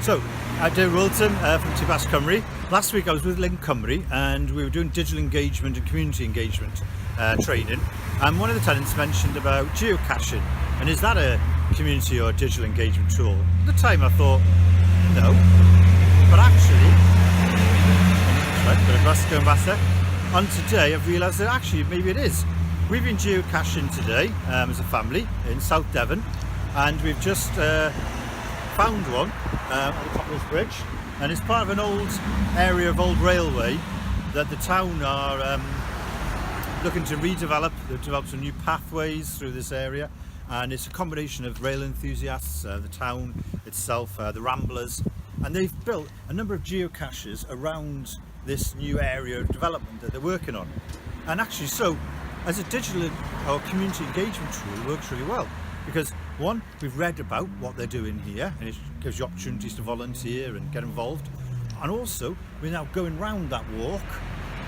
So, I'm Dave Wilton from Geocache Cymru. Last week I was with Linc Cymru and we were doing digital engagement and community engagement training, and one of the tenants mentioned about geocaching, and is that a community or digital engagement tool? At the time I thought, no, but actually, right, got a glass going past there, and today I've realised that actually maybe it is. We've been geocaching today as a family in South Devon, and we've just found one on the top of this bridge, and it's part of an old area of old railway that the town are looking to redevelop. They've developed some new pathways through this area, and it's a combination of rail enthusiasts, the town itself, the ramblers, and they've built a number of geocaches around this new area of development that they're working on. And actually, so as a digital or community engagement tool, it works really well, because one, we've read about what they're doing here, and it gives you opportunities to volunteer and get involved, and also we're now going round that walk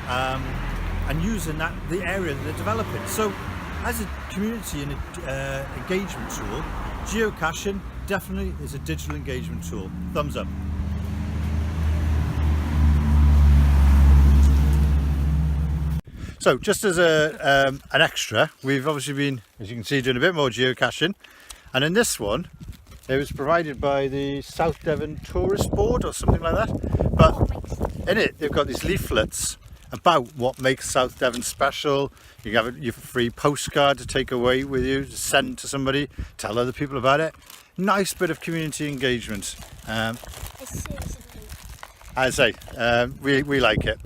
and using the area that they're developing. So as a community and engagement tool, geocaching definitely is a digital engagement tool. Thumbs up. So just as an extra, we've obviously been, as you can see, doing a bit more geocaching, and in this one it was provided by the South Devon Tourist Board or something like that, but in it they've got these leaflets about what makes South Devon special. You have your free postcard to take away with you, to send to somebody, tell other people about it. Nice bit of community engagement. I say, we like it.